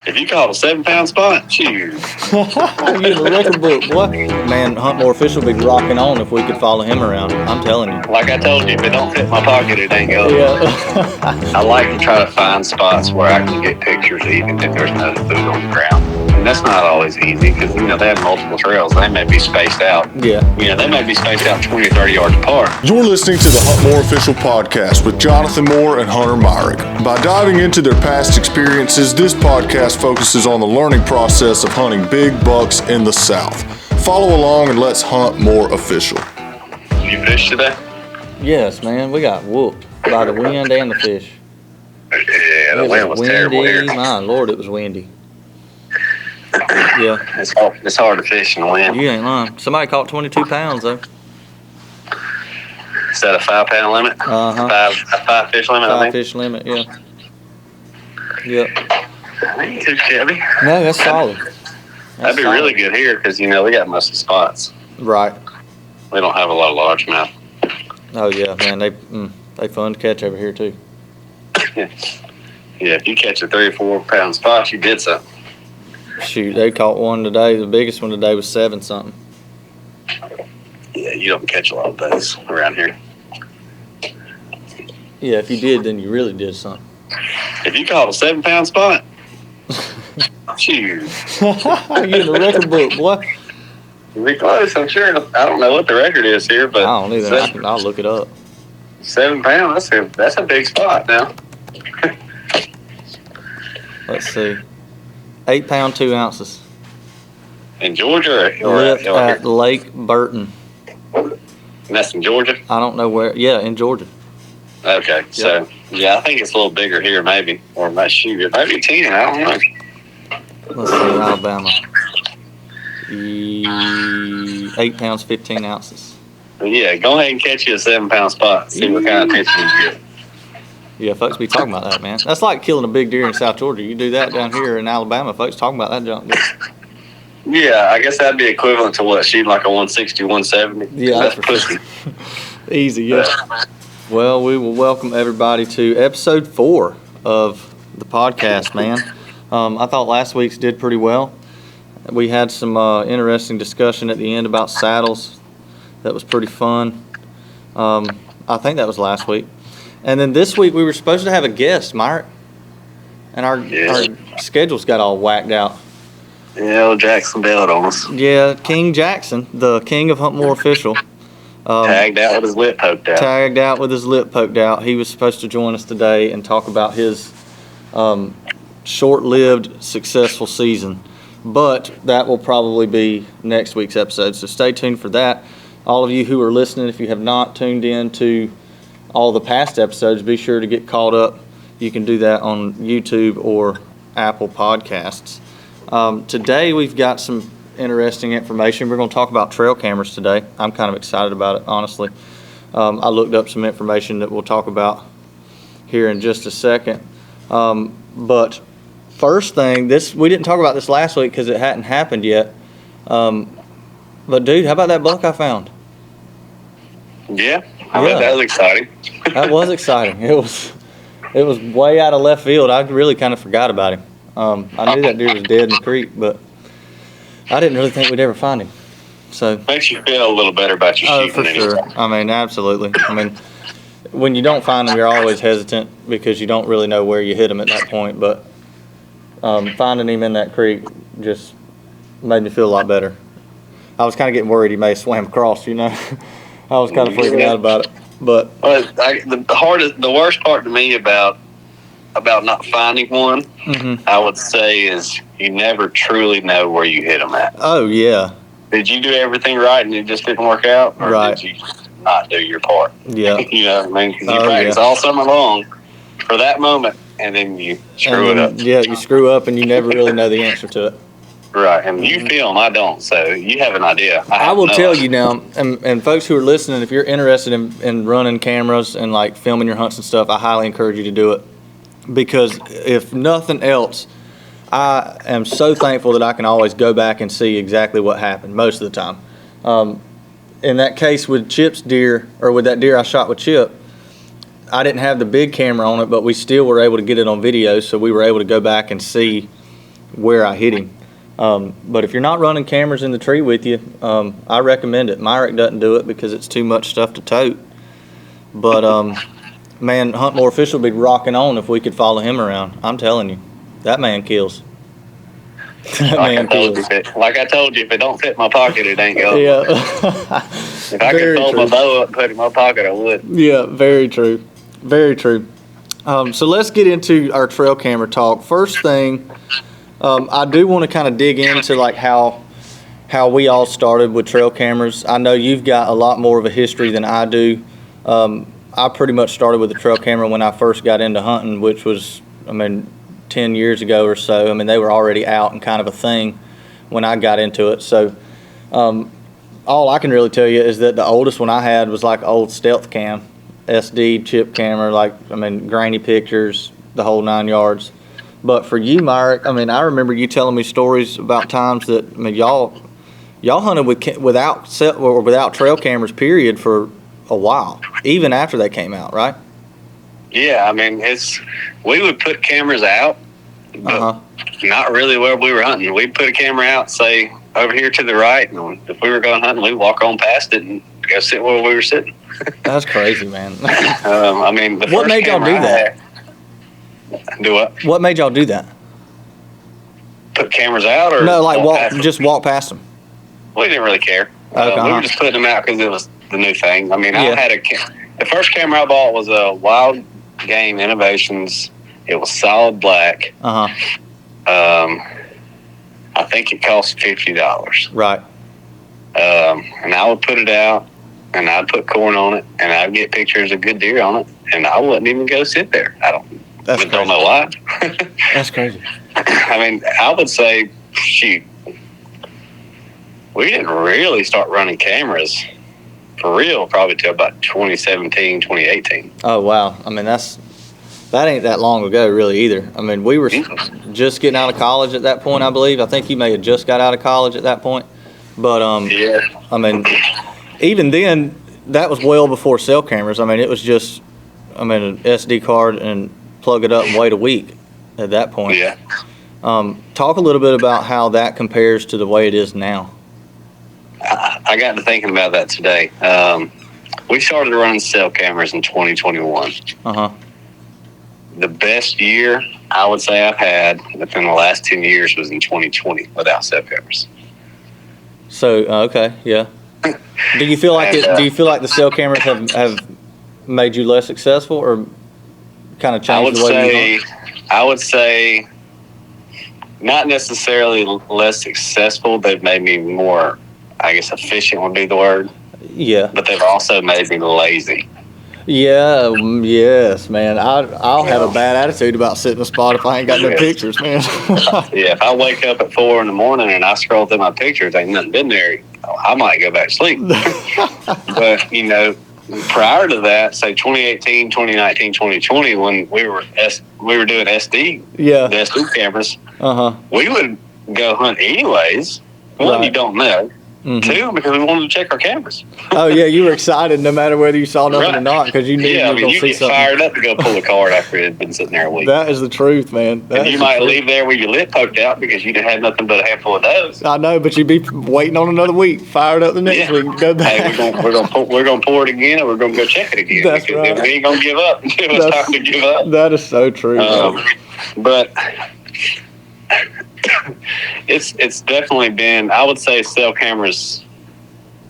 If you caught a 7-pound spot, shoot. You're in the record book, boy. Man, Hunt More Official would be rocking on if we could follow him around. I'm telling you. Like I told you, if it don't fit my pocket, it ain't going. Yeah. I like to try to find spots where I can get pictures even if there's no food on the ground. And that's not always easy because, they have multiple trails. They may be spaced out. Yeah. They may be spaced out 20, 30 yards apart. You're listening to the Hunt More Official Podcast with Jonathan Moore and Hunter Myrick. By diving into their past experiences, this podcast focuses on the learning process of hunting big bucks in the South. Follow along and let's hunt more official. You fished today? Yes, man. We got whooped by the wind and the fish. Yeah, the wind was terrible here. My Lord, it was windy. Yeah. It's hard to fish in the wind. You ain't lying. Somebody caught 22 pounds, though. Is that a 5-pound limit? Uh-huh. A 5 fish limit, I think? 5 fish limit, yeah. Yep. That ain't too shabby. No, that's solid. That'd be really good here because, we got most of the spots. Right. We don't have a lot of largemouth. Oh, yeah, man. They fun to catch over here, too. Yeah, if you catch a 3 or 4 pound spot, you did something. Shoot, they caught one today. The biggest one today was 7-something. Yeah, you don't catch a lot of those around here. Yeah, if you did, then you really did something. If you caught a 7-pound spot, shoot. You're in the record book, boy. Be close, I'm sure. I don't know what the record is here, but I don't either. I'll look it up. 7 pound, that's a big spot now. Let's see. 8 pound, 2 ounces. In Georgia or Lift at Lake Burton. And that's in Georgia? I don't know where. Yeah, in Georgia. Okay, yep. So, yeah, I think it's a little bigger here, maybe. Or maybe 10, I don't know. Let's see, Alabama. 8 pounds, 15 ounces. Yeah, go ahead and catch you a 7-pound spot. See what kind of attention you get. Yeah, folks be talking about that, man. That's like killing a big deer in South Georgia. You do that down here in Alabama, folks talking about that junk. Yeah, I guess that'd be equivalent to what? Shooting like a 160, 170? Yeah, that's pussy. Easy, yeah. Well, we will welcome everybody to episode 4 of the podcast, man. I thought last week's did pretty well. We had some interesting discussion at the end about saddles. That was pretty fun. I think that was last week. And then this week we were supposed to have a guest, Myrick. And our schedules got all whacked out. Yeah, old Jackson bailed on us. Yeah, King Jackson, the king of Hunt More Official. Tagged out with his lip poked out. He was supposed to join us today and talk about his short-lived, successful season. But that will probably be next week's episode, so stay tuned for that. All of you who are listening, if you have not tuned in to all the past episodes, be sure to get caught up. You can do that on YouTube or Apple Podcasts. Today we've got some interesting information. We're going to talk about trail cameras today. I'm kind of excited about it, honestly. I looked up some information that we'll talk about here in just a second. But first thing, we didn't talk about this last week because it hadn't happened yet. But dude, how about that buck I found? Yeah, I bet that was exciting. That was exciting. It was way out of left field. I really kind of forgot about him. I knew that deer was dead in the creek, but I didn't really think we'd ever find him. So makes you feel a little better about your shooting. Oh, for sure. I mean, absolutely. I mean, when you don't find them, you're always hesitant because you don't really know where you hit them at that point. But finding him in that creek just made me feel a lot better. I was kind of getting worried he may have swam across, I was kind of freaking out about it. But the worst part to me about not finding one, I would say, is you never truly know where you hit them at. Oh, yeah. Did you do everything right and it just didn't work out? Or did you not do your part? Yeah. You know what I mean? 'Cause you practice all summer long for that moment, and then you screw it up. Yeah, you screw up and you never really know the answer to it. Right, and you film, I don't, so you have an idea. I will tell you now, and folks who are listening, if you're interested in running cameras and like filming your hunts and stuff, I highly encourage you to do it. Because if nothing else, I am so thankful that I can always go back and see exactly what happened most of the time. In that case with Chip's deer, or with that deer I shot with Chip, I didn't have the big camera on it, but we still were able to get it on video, so we were able to go back and see where I hit him. But if you're not running cameras in the tree with you, I recommend it. Myrick doesn't do it because it's too much stuff to tote. But, man, Hunt More Official would be rocking on if we could follow him around. I'm telling you, that man kills. Like I told you, if it don't fit my pocket, it ain't going. Yeah. If I could fold my bow up and put it in my pocket, I would. Yeah, very true. Very true. So let's get into our trail camera talk. First thing, I do want to kind of dig into like how we all started with trail cameras. I know you've got a lot more of a history than I do. I pretty much started with a trail camera when I first got into hunting, which was, 10 years ago or so. They were already out and kind of a thing when I got into it. So all I can really tell you is that the oldest one I had was like an old stealth cam, SD chip camera, grainy pictures, the whole 9 yards. But for you, Myrick, I remember you telling me stories about times that y'all hunted without trail cameras, period, for a while, even after they came out, right? Yeah, we would put cameras out, but not really where we were hunting. We'd put a camera out, say, over here to the right, and if we were going hunting, we'd walk on past it and go sit where we were sitting. That's crazy, man. What made y'all do that? Do what? What made y'all do that? Put cameras out, or no, like walk past them. We didn't really care. We were just putting them out because it was the new thing. I had the first camera I bought was a Wild Game Innovations. It was solid black. I think it cost $50. Right. And I would put it out, and I'd put corn on it, and I'd get pictures of good deer on it, and I wouldn't even go sit there. I don't know why. That's crazy. I would say, shoot, we didn't really start running cameras for real probably till about 2017, 2018. Oh, wow. That ain't that long ago really either. We were just getting out of college at that point, I believe. I think you may have just got out of college at that point. But, even then, that was well before cell cameras. It was just, an SD card and plug it up and wait a week at that point. Yeah. Talk a little bit about how that compares to the way it is now. I got to thinking about that today. We started running cell cameras in 2021. The best year I would say I've had within the last 10 years was in 2020 without cell cameras. So okay, yeah. Do you feel like Do you feel like the cell cameras have made you less successful, or kind of changed the way you hunt? I would say not necessarily less successful. They've made me more, I guess, efficient would be the word. Yeah. But they've also made me lazy. Yeah, yes, man. I'll have a bad attitude about sitting in a spot if I ain't got no pictures, man. Yeah, if I wake up at 4 a.m. and I scroll through my pictures, ain't nothing been there, I might go back to sleep. But, prior to that, say 2018, 2019, 2020, when we were doing SD, the SD cameras, we would go hunt anyways. One, right. You don't know. Mm-hmm. Two, because we wanted to check our cameras. Oh, yeah, you were excited no matter whether you saw nothing or not, because you knew you were going to see something. Yeah, you get fired up to go pull a card after it had been sitting there a week. That is the truth, man. And you might leave there with your lip poked out because you didn't have nothing but a handful of those. I know, but you'd be waiting on another week, fired up the next week, go back. Hey, we're gonna pour it again, and we're gonna go check it again. That's right. We ain't gonna give up until it's time to give up. That is so true. But it's definitely been, I would say, cell cameras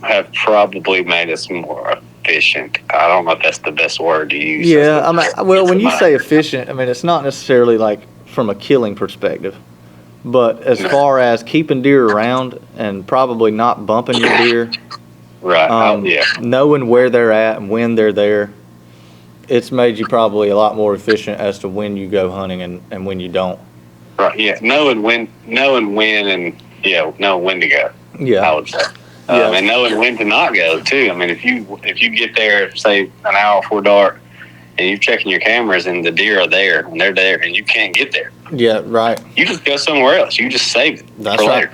have probably made us more efficient. I don't know if that's the best word to use. Yeah, when you say efficient, it's not necessarily like from a killing perspective, but as far as keeping deer around and probably not bumping your deer, right? Knowing where they're at and when they're there, it's made you probably a lot more efficient as to when you go hunting and when you don't. Right. Yeah. Knowing when knowing when to go. Yeah. I would say. And knowing when to not go too. If you get there, say an hour before dark, and you're checking your cameras and the deer are there and they're there and you can't get there. Yeah, right. You just go somewhere else. You just save it for later.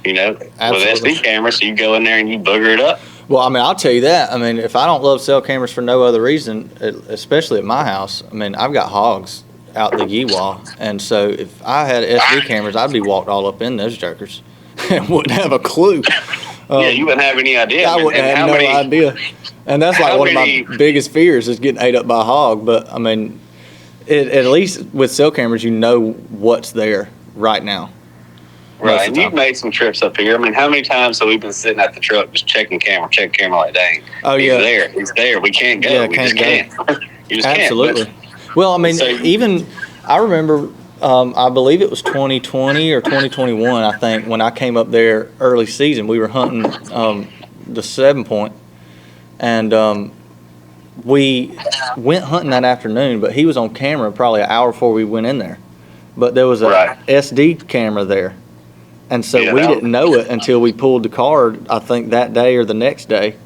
Absolutely. With SD cameras, you go in there and you booger it up. Well, I'll tell you that. If I don't love cell cameras for no other reason, especially at my house, I've got hogs out the Yeehaw. And so if I had SD cameras, I'd be walked all up in those jokers and wouldn't have a clue. Yeah, you wouldn't have any idea. I wouldn't have no idea. And that's like one of my biggest fears is getting ate up by a hog. But, I mean, at least with cell cameras, you know what's there right now. Right, and you've made some trips up here. I mean, how many times have we been sitting at the truck just checking camera like, dang, he's there. We can't go. We just can't. You just Absolutely. Can't. Well, I mean, I remember, I believe it was 2020 or 2021, I think, when I came up there early season. We were hunting the 7 Point, and we went hunting that afternoon, but he was on camera probably an hour before we went in there. But there was a SD camera there. And so we didn't know it until we pulled the card, I think, that day or the next day.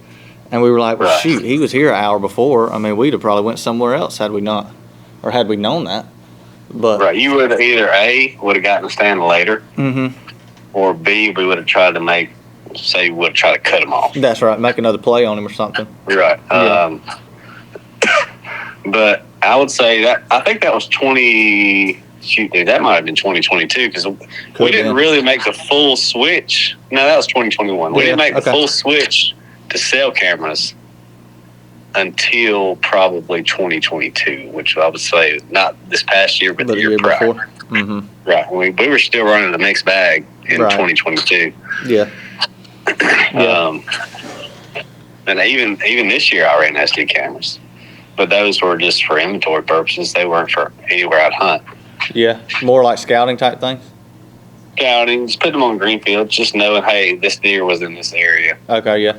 And we were like, well, shoot, he was here an hour before. I mean, we'd have probably went somewhere else had we not, or had we known that. But you would have either A, would have gotten to stand later, or B, we would have tried to we would have tried to cut him off. That's right, make another play on him or something. Right. Yeah. But I would say I think that was that might have been 2022 because we didn't really make the full switch. No, that was 2021. We didn't make the full switch to cell cameras until probably 2022, which I would say not this past year, but the year prior. Mm-hmm. Right. We were still running a mixed bag in 2022. Yeah. And even this year I ran SD cameras, but those were just for inventory purposes. They weren't for anywhere I'd hunt. Yeah, more like scouting type things? Scouting, just put them on greenfield, just knowing, hey, this deer was in this area. Okay, yeah.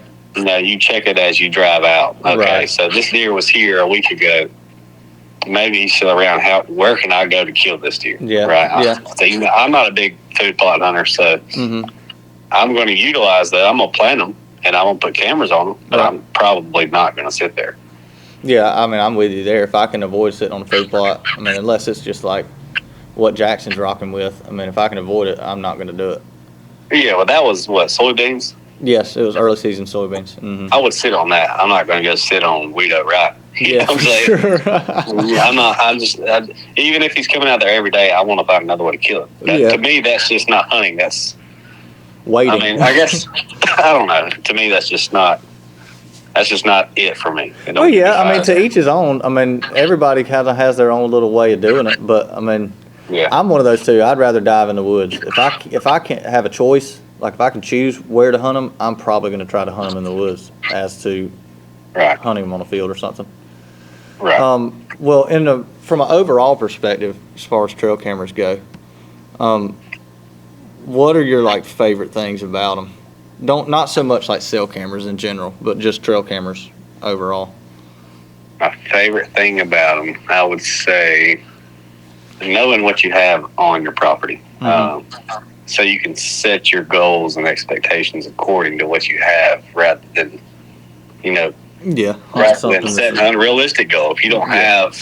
You check it as you drive out. Okay, so this deer was here a week ago. Maybe he's still around. Where can I go to kill this deer? Yeah, right. I'm not a big food plot hunter, so I'm going to utilize that. I'm going to plant them, and I'm going to put cameras on them, but I'm probably not going to sit there. Yeah, I mean, I'm with you there. If I can avoid sitting on a food plot, I mean, unless it's just like what Jackson's rocking with. I mean, if I can avoid it, I'm not going to do it. Yeah, well, that was what, soybeans? Yes, it was early season soybeans. Mm-hmm. I would sit on that. I'm not going to go sit on Weedo, right? You know what I'm saying? Sure. I'm not. Even if he's coming out there every day, I want to find another way to kill him. To me, that's just not hunting. That's waiting. I mean, I guess I don't know. To me, that's just not it for me. Well, yeah. I mean, to each his own. I mean, everybody kind of has their own little way of doing it. But I mean, I'm one of those too. I'd rather dive in the woods. If I can't have a choice, like if I can choose where to hunt them, I'm probably going to try to hunt them in the woods as to hunting them on a field or something. Right. Well, from an overall perspective, as far as trail cameras go, what are your like favorite things about them? Not so much like cell cameras in general, but just trail cameras overall. My favorite thing about them, I would say, knowing what you have on your property. So you can set your goals and expectations according to what you have rather than, rather than setting an unrealistic goal. If you don't have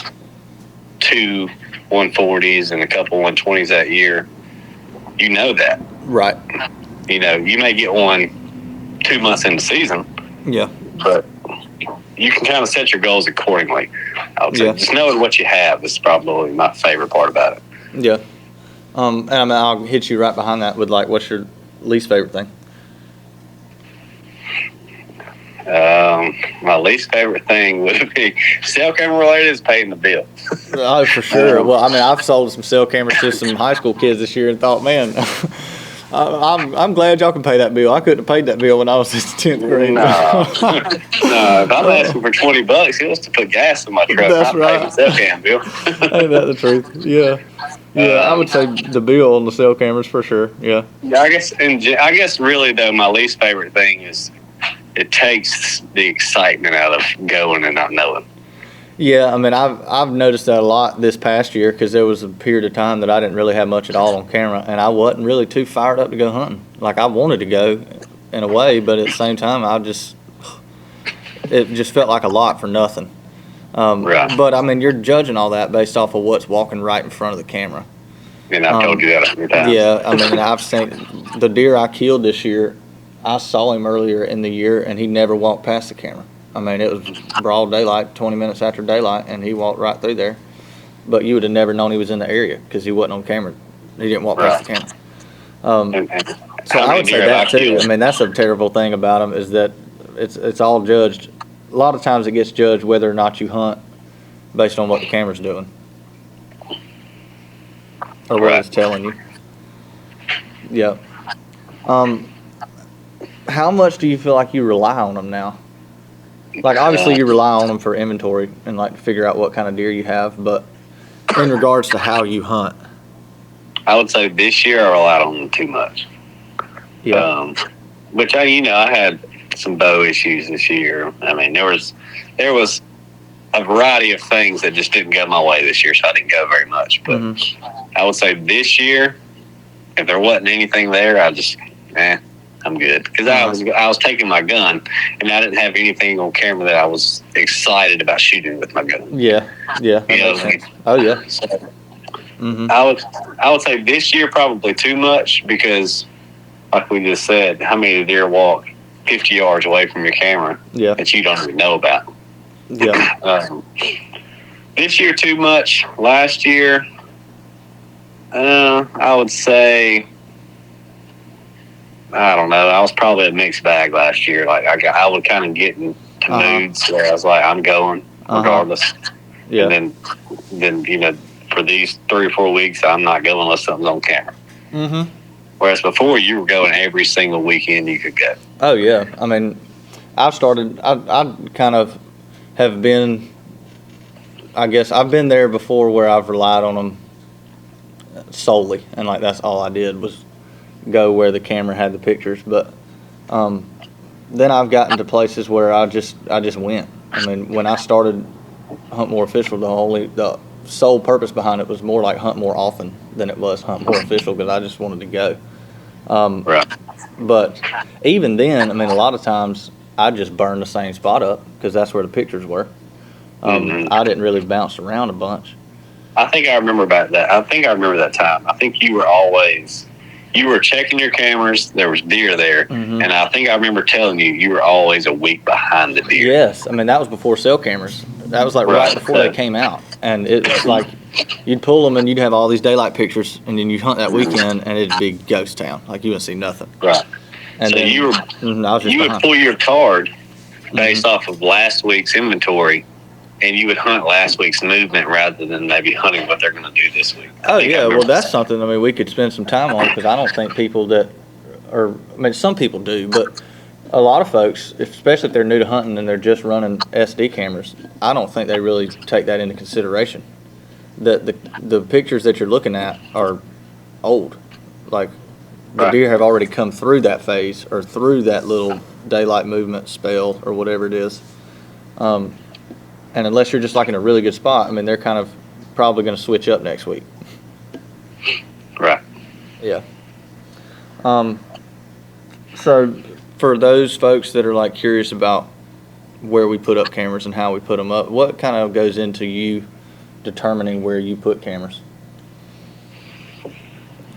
2 140s and a couple 120s that year, you know that. Right. You may get one 2 months into season. Yeah. But you can kind of set your goals accordingly. I would say just knowing what you have is probably my favorite part about it. Yeah. And I mean, I'll hit you right behind that with like, what's your least favorite thing? My least favorite thing would be cell camera related is paying the bill. Oh, for sure. Well, I mean, I've sold some cell cameras to some high school kids this year and thought, man, I'm glad y'all can pay that bill. I couldn't have paid that bill when I was in 10th grade. No, if I'm asking for $20, it was to put gas in my truck. That's right. Pay the cell cam bill. Ain't that the truth? Yeah. Yeah, I would say the bill on the cell cameras for sure. Yeah. I guess really though, my least favorite thing is it takes the excitement out of going and not knowing. Yeah, I mean, I've noticed that a lot this past year because there was a period of time that I didn't really have much at all on camera, and I wasn't really too fired up to go hunting. Like I wanted to go, in a way, but at the same time, it just felt like a lot for nothing. Right. But I mean, you're judging all that based off of what's walking right in front of the camera. And I've told you that 100 times. Yeah, I mean, I've seen the deer I killed this year. I saw him earlier in the year, and he never walked past the camera. I mean, it was broad daylight, 20 minutes after daylight, and he walked right through there. but you would have never known he was in the area because he wasn't on camera. He didn't walk past the camera. So I would say that too. I mean, that's a terrible thing about them is that it's all judged. A lot of times it gets judged whether or not you hunt based on what the camera's doing or what it's telling you. Yeah. How much do you feel like you rely on them now? Like, obviously you rely on them for inventory and like to figure out what kind of deer you have, but in regards to how you hunt. I would say this year I relied on them too much. Yeah. Which I had some bow issues this year. I mean, there was a variety of things that just didn't go my way this year, so I didn't go very much. But I would say this year, if there wasn't anything there, I just, I'm good. Because I was taking my gun, and I didn't have anything on camera that I was excited about shooting with my gun. Yeah. That makes sense. Oh, yeah. So, I would say this year probably too much because, like we just said, how many deer walk 50 yards away from your camera that you don't even know about? Yeah. This year too much. Last year, I would say, I don't know. I was probably a mixed bag last year. Like I would kind of get into moods where I was like, I'm going regardless. Yeah. And then for these 3 or 4 weeks, I'm not going unless something's on camera. Mm-hmm. Whereas before, you were going every single weekend you could go. Oh, yeah. I mean, I kind of have been, I guess, I've been there before where I've relied on them solely. And, like, that's all I did was go where the camera had the pictures. But then I've gotten to places where I just went. I mean, when I started Hunt More Official, the sole purpose behind it was more like hunt more often than it was hunt more official because I just wanted to go. Right. But even then, I mean, a lot of times I just burned the same spot up because that's where the pictures were. I didn't really bounce around a bunch. I think I remember about that. I think I remember that time. I think you were checking your cameras. There was deer there, and I think I remember telling you were always a week behind the deer. Yes, I mean that was before cell cameras. That was like right before they came out, and it was like you'd pull them and you'd have all these daylight pictures, and then you'd hunt that weekend and it'd be ghost town. Like you wouldn't see nothing. Right. And so then, you would pull your card based off of last week's inventory, and you would hunt last week's movement rather than maybe hunting what they're going to do this week. Oh, yeah. Well, that's something, I mean, we could spend some time on because I don't think people some people do, but a lot of folks, especially if they're new to hunting and they're just running SD cameras, I don't think they really take that into consideration. The pictures that you're looking at are old. Like, the deer have already come through that phase or through that little daylight movement spell or whatever it is. And unless you're just like in a really good spot, I mean, they're kind of probably going to switch up next week. Right. Yeah. So for those folks that are like curious about where we put up cameras and how we put them up, what kind of goes into you determining where you put cameras?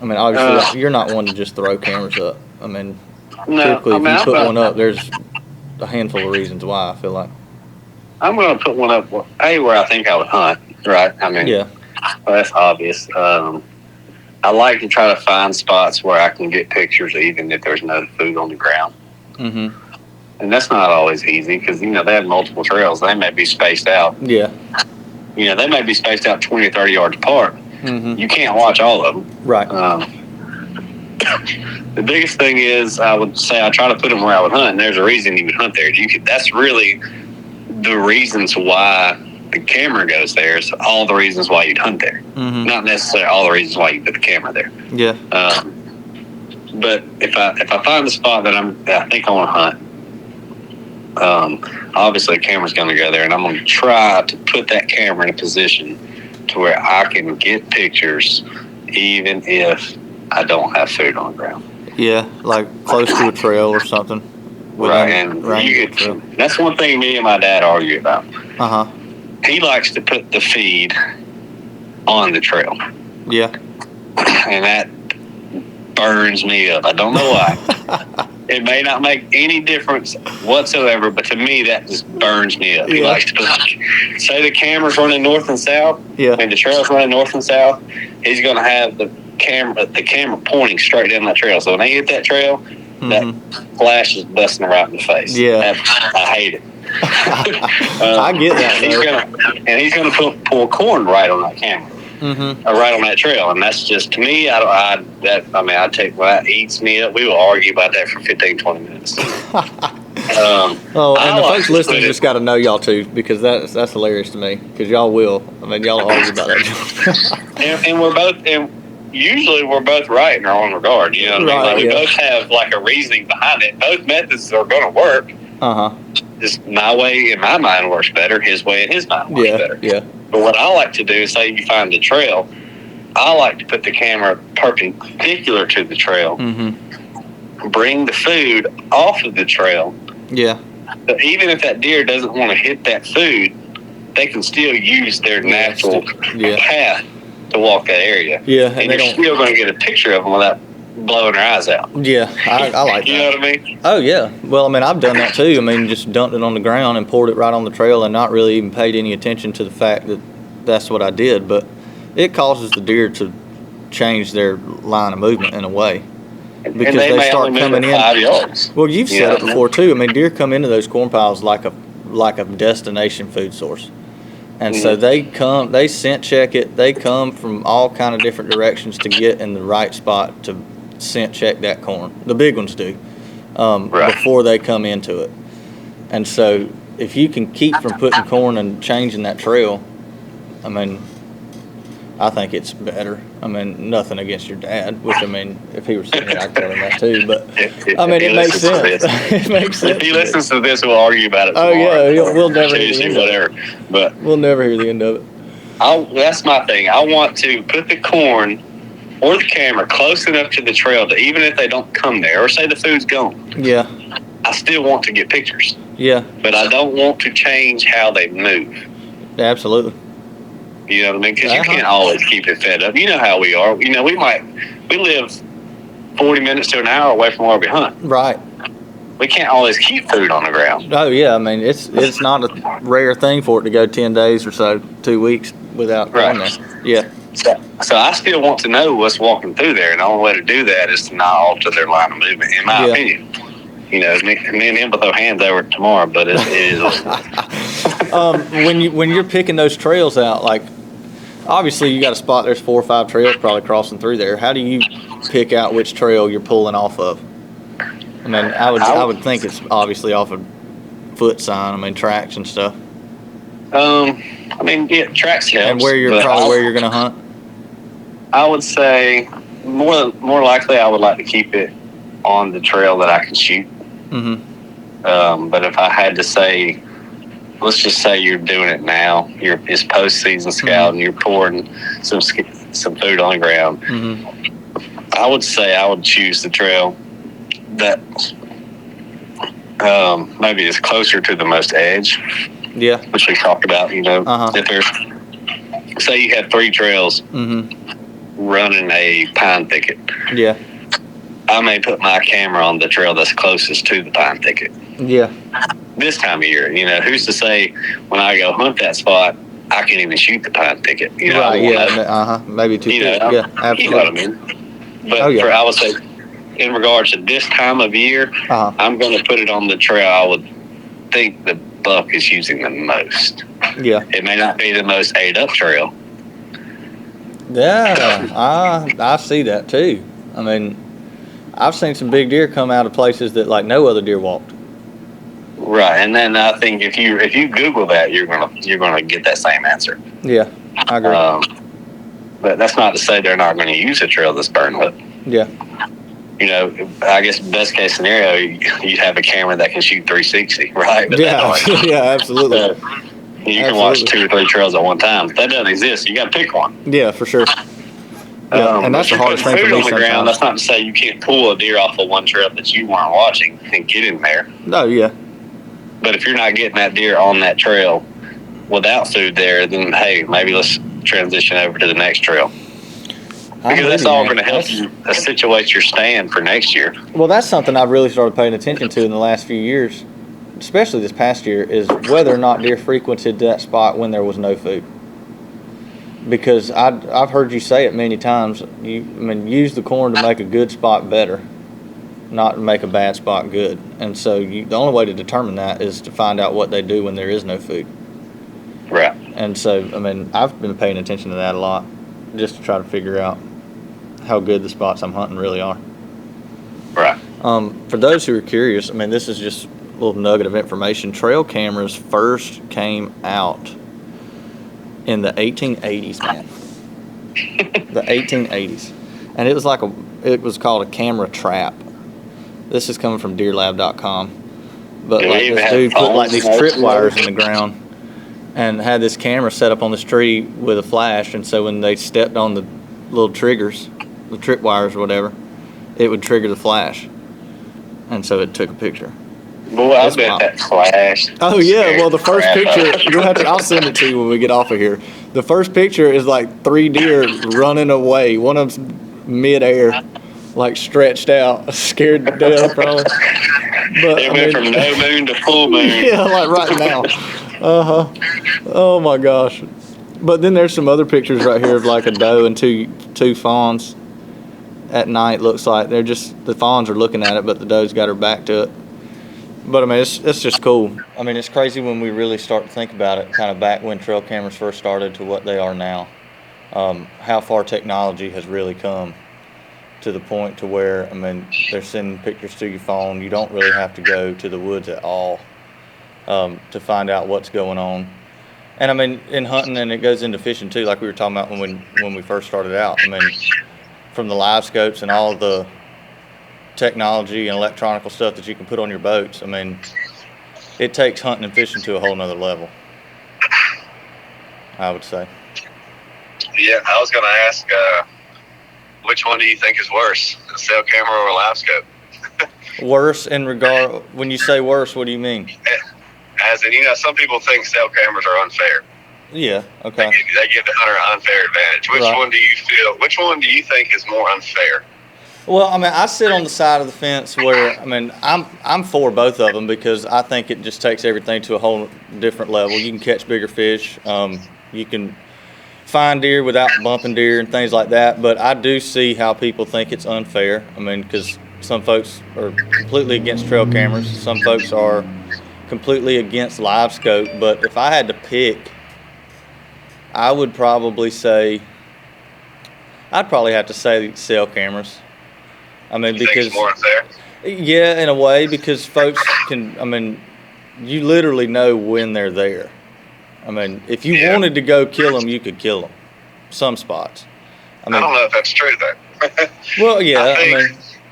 I mean, obviously, you're not one to just throw cameras up. I mean, typically, if you put one up, there's a handful of reasons why, I feel like. I'm going to put one up where I think I would hunt, right? I mean, yeah. Well, that's obvious. I like to try to find spots where I can get pictures even if there's no food on the ground. Mm-hmm. And that's not always easy because, they have multiple trails. They may be spaced out. Yeah. They may be spaced out 20 or 30 yards apart. Mm-hmm. You can't watch all of them. Right. The biggest thing is I would say I try to put them where I would hunt, and there's a reason you would hunt there. That's really the reasons why the camera goes there. Is all the reasons why you'd hunt there. Mm-hmm. Not necessarily all the reasons why you put the camera there. Yeah. But if I find the spot that I think I want to hunt, obviously the camera's going to go there, and I'm going to try to put that camera in a position to where I can get pictures even if I don't have food on the ground. Yeah, like close to a trail or something. Right, and that's one thing me and my dad argue about. Uh-huh. He likes to put the feed on the trail. Yeah. And that burns me up. I don't know why. It may not make any difference whatsoever, but to me, that just burns me up. He likes to put, say the camera's running north and south, and the trail's running north and south, he's going to have the camera pointing straight down that trail. So when they hit that trail, that flash is busting right in the face. Yeah. I hate it. I get that. He's going to pull corn right on that camera. Right on that trail, and that's just, to me, I take, well, that eats me up. We will argue about that for 15-20 minutes. And the folks listening just got to know y'all too, because that's hilarious to me, because y'all will. I mean, y'all argue about that. and we're both, and usually we're both right in our own regard. You know what I mean? Like, we both have like a reasoning behind it. Both methods are going to work. Just my way in my mind works better. His way in his mind works better. Yeah. But what I like to do is, say you find the trail, I like to put the camera perpendicular to the trail, bring the food off of the trail. Yeah. But even if that deer doesn't want to hit that food, they can still use their natural path to walk that area. Yeah. And you're still going to get a picture of them without blowing their eyes out. Yeah, I like that. You know what I mean? Oh, yeah. Well, I mean, I've done that too. I mean, just dumped it on the ground and poured it right on the trail and not really even paid any attention to the fact that that's what I did. But it causes the deer to change their line of movement in a way. Because they start coming in. 5 yards. Well, you've said it before too. I mean, deer come into those corn piles like a destination food source. And so they scent check it. They come from all kind of different directions to get in the right spot to scent check that corn. The big ones do, before they come into it. And so if you can keep from putting corn and changing that trail, I mean, I think it's better. I mean, nothing against your dad, which, I mean, if he were sitting here, I'd tell him that too. But, I mean, it makes sense. It makes sense. If he listens to this, we'll argue about it tomorrow. Oh, yeah, we'll never hear the end whatever. But we'll never hear the end of it. That's my thing. I want to put the corn or the camera close enough to the trail that even if they don't come there, or say the food's gone, I still want to get pictures. Yeah. But I don't want to change how they move. Absolutely. You know what I mean? Because you can't always keep it fed up. You know how we are. You know, we live 40 minutes to an hour away from where we hunt. Right. We can't always keep food on the ground. Oh, yeah. I mean, it's not a rare thing for it to go 10 days or so, 2 weeks without going there. Yeah. So I still want to know what's walking through there, and the only way to do that is to not alter their line of movement, in my opinion. You know, me and him will throw hands over it tomorrow, but it is. When you're picking those trails out, like, obviously you got a spot, there's 4 or 5 trails probably crossing through there. How do you pick out which trail you're pulling off of? I mean, I would think it's obviously off a foot sign. I mean, tracks and stuff. I mean, tracks helps. And where you're going to hunt? I would say more likely I would like to keep it on the trail that I can shoot. But if I had to say, let's just say you're doing it now, it's post-season scouting, you're pouring some food on the ground, I would say I would choose the trail that maybe is closer to the most edge. Yeah. Which we talked about, you know, if there's, say you have 3 trails running a pine thicket. Yeah. I may put my camera on the trail that's closest to the pine thicket. Yeah. This time of year, you know, who's to say when I go hunt that spot, I can't even shoot the pine thicket. You know, right, maybe too. Yeah, absolutely. You know what I mean? But I would say, in regards to this time of year, I'm going to put it on the trail I would think the buck is using the most. Yeah. It may not be the most ate up trail. Yeah, I see that too. I mean, I've seen some big deer come out of places that like no other deer walked. Right, and then I think if you Google that, you're gonna get that same answer. Yeah, I agree. But that's not to say they're not going to use a trail that's burned up. Yeah. You know, I guess best case scenario, you'd have a camera that can shoot 360, right? But yeah, yeah, absolutely. You can watch 2 or 3 trails at one time. If that doesn't exist, you got to pick one. Yeah, for sure. Yeah, and that's the hardest thing for me on the ground, that's not to say you can't pull a deer off of one trail that you weren't watching and get in there. No, yeah. But if you're not getting that deer on that trail without food there, then hey, maybe let's transition over to the next trail. Because that's all going to help you situate your stand for next year. Well, that's something I've really started paying attention to in the last few years, especially this past year, is whether or not deer frequented that spot when there was no food. Because I've heard you say it many times. Use the corn to make a good spot better, not to make a bad spot good. And so the only way to determine that is to find out what they do when there is no food. Right. And so, I've been paying attention to that a lot, just to try to figure out how good the spots I'm hunting really are. Right. For those who are curious, this is just a little nugget of information. Trail cameras first came out in the 1880s, man. The 1880s. And it was called a camera trap. This is coming from deerlab.com. But this dude put these tripwires in the ground and had this camera set up on this tree with a flash, and so when they stepped on the little triggers, the tripwires or whatever, it would trigger the flash. And so it took a picture. Boy, I bet that flash. Oh yeah, well the first picture, I'll send it to you when we get off of here. The first picture is like 3 deer running away. One of them's midair, like stretched out, scared to death probably. But it went from no moon to full moon. Yeah, like right now. Oh my gosh. But then there's some other pictures right here of like a doe and two fawns at night. Looks like the fawns are looking at it, but the doe's got her back to it. But it's just cool. It's crazy when we really start to think about it, kind of back when trail cameras first started to what they are now. How far technology has really come to the point to where, they're sending pictures to your phone. You don't really have to go to the woods at all to find out what's going on. And in hunting, and it goes into fishing too, like we were talking about when we first started out. From the live scopes and all the technology and electronical stuff that you can put on your boats, it takes hunting and fishing to a whole nother level, I would say. Yeah, I was going to ask, which one do you think is worse, a cell camera or a live scope? Worse in regard, when you say worse, what do you mean? As in, some people think cell cameras are unfair. Yeah, okay. They give the hunter an unfair advantage. Which one do you think is more unfair? Well, I sit on the side of the fence where, I'm for both of them because I think it just takes everything to a whole different level. You can catch bigger fish. You can find deer without bumping deer and things like that. But I do see how people think it's unfair. Because some folks are completely against trail cameras. Some folks are completely against live scope. But if I had to pick, I would probably say, I'd probably have to say cell cameras. You think it's more unfair? Yeah, in a way, because folks can, you literally know when they're there. If you wanted to go kill them, you could kill them. Some spots. I don't know if that's true, though. Well, yeah,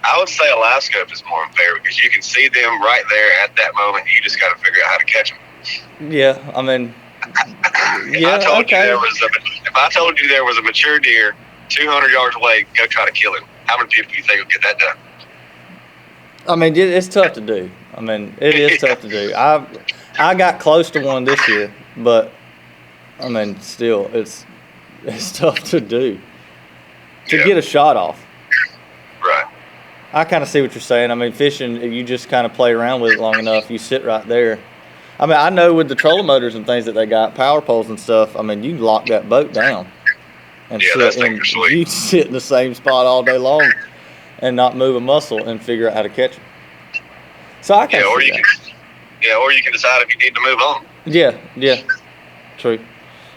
I would say a live scope is more unfair because you can see them right there at that moment. You just got to figure out how to catch them. Yeah, If I told you there was a mature deer 200 yards away, go try to kill him, how many people do you think will get that done? It's tough to do. It is tough to do. I got close to one this year, but still, it's tough to do. To get a shot off. Right. I kind of see what you're saying. Fishing, if you just kind of play around with it long enough, you sit right there. I know with the trolling motors and things that they got, power poles and stuff, you can lock that boat down. And you sit in the same spot all day long and not move a muscle and figure out how to catch them. So I can or you can decide if you need to move on. Yeah, true.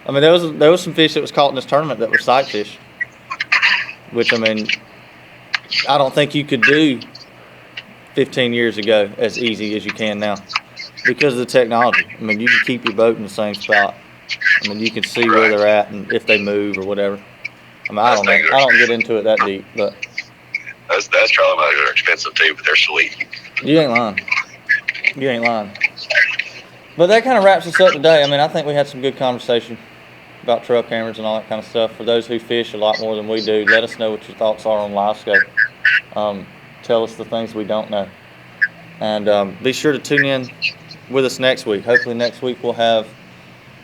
There was some fish that was caught in this tournament that were sight fish, which I don't think you could do 15 years ago as easy as you can now because of the technology. You can keep your boat in the same spot. You can see where they're at and if they move or whatever. I don't get into it that deep, but those trolling motors are expensive too, but they're sweet. You ain't lying. But that kind of wraps us up today. I think we had some good conversation about trail cameras and all that kind of stuff. For those who fish a lot more than we do, let us know what your thoughts are on live scope. Tell us the things we don't know. And be sure to tune in with us next week. Hopefully next week we'll have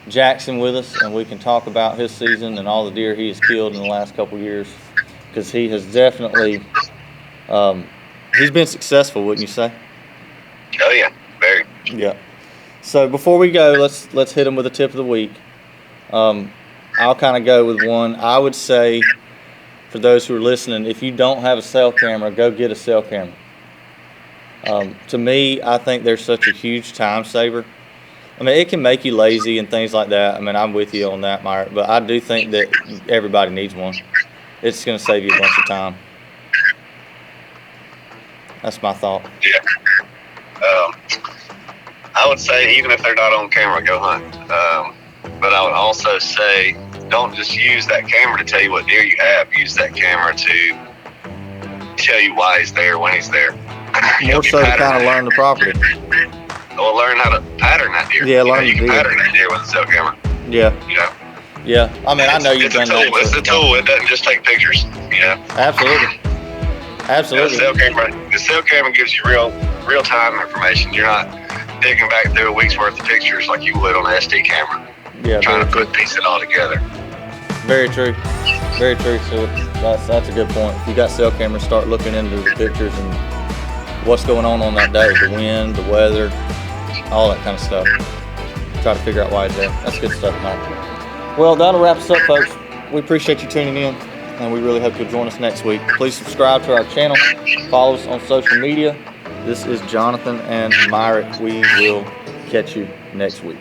Jackson with us and we can talk about his season and all the deer he has killed in the last couple years because he has definitely he's been successful, wouldn't you say? Oh yeah, very. Yeah. So before we go, let's hit him with a tip of the week. I'll kind of go with one. I would say, for those who are listening, if you don't have a cell camera, go get a cell camera. To me, I think they're such a huge time saver. I mean, it can make you lazy and things like that. I mean, I'm with you on that, Myrick, but I do think that everybody needs one. It's going to save you a bunch of time. That's my thought. Yeah. I would say even if they're not on camera, go hunt. But I would also say don't just use that camera to tell you what deer you have. Use that camera to tell you why he's there, when he's there. More so to kind of learn the property. Well, learn how to pattern that deer. Yeah, learn you can the deer. pattern that deer with a cell camera. Yeah. You know? Yeah. I mean, I know you've done that. It's a tool. It doesn't just take pictures. You know? Absolutely. Absolutely. The cell camera gives you real time information. You're not digging back through a week's worth of pictures like you would on an SD camera. Yeah. Trying to piece it all together. Very true. Very true. So that's a good point. If you got cell cameras, start looking into the pictures and what's going on that day, the wind, the weather, all that kind of stuff. Try to figure out why it's there. That's good stuff, Mike. Well, that'll wrap us up, folks. We appreciate you tuning in, and we really hope you'll join us next week. Please subscribe to our channel. Follow us on social media. This is Jonathan and Myrick. We will catch you next week.